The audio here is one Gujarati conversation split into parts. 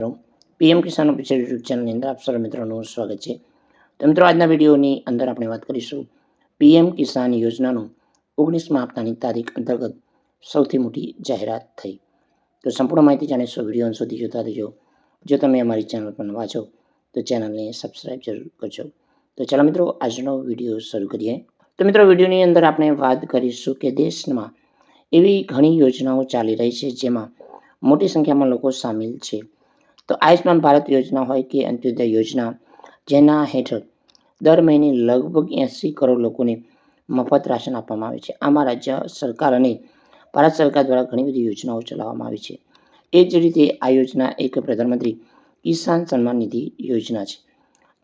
પીએમ કિસાન ઓફિશિયલ યુટ્યુબ ચેનલની અંદર આપ સર્વ મિત્રોનું સ્વાગત છે. તો મિત્રો, આજના વિડીયોની અંદર આપણે વાત કરીશું પીએમ કિસાન યોજનાનું 19મા હપ્તાની તારીખ અંતર્ગત સૌથી મોટી જાહેરાત થઈ. તો સંપૂર્ણ માહિતી જાણીશું. વિડીયો અંત સુધી જોતા રહેજો. જો તમે અમારી ચેનલ પર નવા છો તો ચેનલને સબસ્ક્રાઈબ જરૂર કરજો. તો ચાલો મિત્રો, આજનો વિડીયો શરૂ કરીએ. તો મિત્રો, વિડીયોની અંદર આપણે વાત કરીશું કે દેશમાં એવી ઘણી યોજનાઓ ચાલી રહી છે જેમાં મોટી સંખ્યામાં લોકો સામેલ છે. તો આયુષ્માન ભારત યોજના હોય કે અંત્યોદય યોજના, જેના હેઠળ દર મહિને લગભગ 80 કરોડ લોકોને મફત રાશન આપવામાં આવે છે. આમાં રાજ્ય સરકાર અને ભારત સરકાર દ્વારા ઘણી બધી યોજનાઓ ચલાવવામાં આવી છે. એ જ રીતે આ યોજના એક પ્રધાનમંત્રી કિસાન સન્માન નિધિ યોજના છે.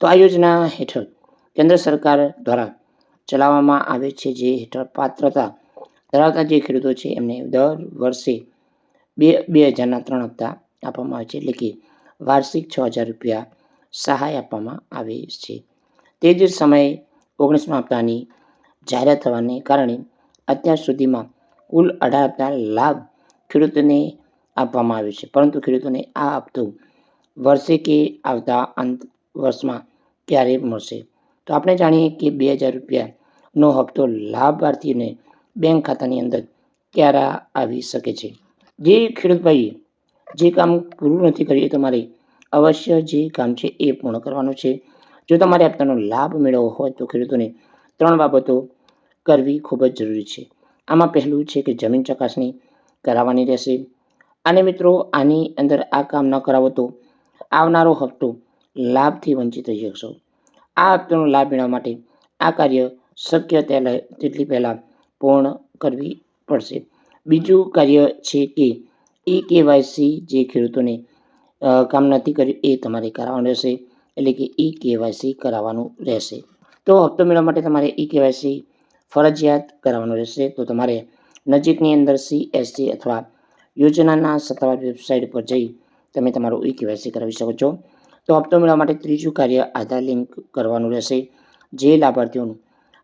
તો આ યોજના હેઠળ કેન્દ્ર સરકાર દ્વારા ચલાવવામાં આવે છે, જે હેઠળ પાત્રતા ધરાવતા જે ખેડૂતો છે એમને દર વર્ષે 2000ના 3 હપ્તા આપવામાં આવે છે, એટલે કે વાર્ષિક 6000 રૂપિયા સહાય આપવામાં આવે છે. તે જ સમયે 19મા હપ્તાની જાહેરાત થવાને કારણે અત્યાર સુધીમાં કુલ 18 હપ્તા લાભ ખેડૂતોને આપવામાં આવ્યો છે, પરંતુ ખેડૂતોને આ હપ્તો વર્ષે કે આવતા અંત વર્ષમાં ક્યારે મળશે? તો આપણે જાણીએ કે 2000 રૂપિયાનો હપ્તો લાભાર્થીને બેંક ખાતાની અંદર ક્યારે આવી શકે છે. જે ખેડૂત ભાઈએ જે કામ પૂરું નથી કર્યું, એ તમારે અવશ્ય જે કામ છે એ પૂર્ણ કરવાનું છે. જો તમારે હપ્તાનો લાભ મેળવવો હોય તો ખેડૂતોને 3 બાબતો કરવી ખૂબ જ જરૂરી છે. આમાં પહેલું છે કે જમીન ચકાસણી કરાવવાની રહેશે. અને મિત્રો, આની અંદર આ કામ ન કરાવો તો આવનારો હપ્તો લાભથી વંચિત રહી શકશો. આ હપ્તાનો લાભ મેળવવા માટે આ કાર્ય શક્ય તેટલી પહેલાં પૂર્ણ કરવી પડશે. બીજું કાર્ય છે કે KYC, જે ખેડૂતોને કામ નથી કર્યું એ તમારે કરાવવાનું રહેશે, એટલે કે KYC કરાવવાનું રહેશે. તો હપ્તો મેળવવા માટે તમારે KYC ફરજિયાત કરાવવાનું રહેશે. તો તમારે નજીકની અંદર CSC અથવા યોજનાના સત્તાવાર વેબસાઇટ પર જઈ તમે તમારું KYC કરાવી શકો છો. તો હપ્તો મેળવવા માટે ત્રીજું કાર્ય આધાર લિંક કરવાનું રહેશે. જે લાભાર્થીઓનું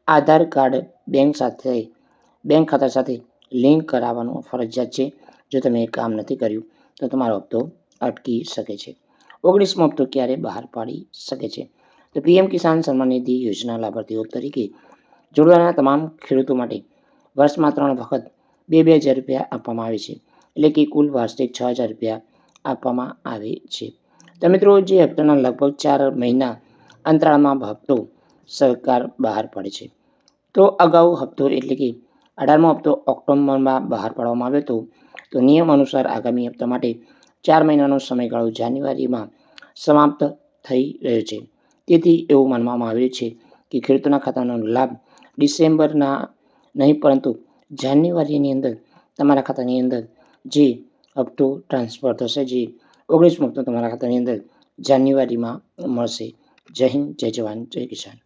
આધાર કાર્ડ બેંક ખાતા સાથે લિંક કરાવવાનું ફરજિયાત છે. જો તમે કામ નથી કર્યું તો તમારો હપ્તો અટકી શકે છે. 19મો હપ્તો ક્યારે બહાર પાડી શકે છે? તો પીએમ કિસાન સન્માન નિધિ યોજના લાભાર્થીઓ તરીકે જોડાવાના તમામ ખેડૂતો માટે વર્ષમાં 3 વખત 2000 રૂપિયા આપવામાં આવે છે, એટલે કે કુલ વાર્ષિક 6000 રૂપિયા આપવામાં આવે છે. તો મિત્રો, જે હપ્તાના લગભગ 4 મહિના અંતરાળમાં હપ્તો સરકાર બહાર પાડે છે. તો અગાઉ હપ્તો એટલે કે 18મો હપ્તો ઓક્ટોબરમાં બહાર પાડવામાં આવ્યો હતો. તો નિયમ અનુસાર આગામી હપ્તા માટે 4 મહિનાનો સમયગાળો જાન્યુઆરીમાં સમાપ્ત થઈ રહ્યો છે. તેથી એવું માનવામાં આવે છે કે ખેડૂતોના ખાતાનો લાભ ડિસેમ્બરના નહીં પરંતુ જાન્યુઆરીની અંદર તમારા ખાતાની અંદર જે હપ્તો ટ્રાન્સફર થશે, જે 19મો હપ્તો તમારા ખાતાની અંદર જાન્યુઆરીમાં મળશે. જય હિન્દ, જય જવાન, જય કિસાન.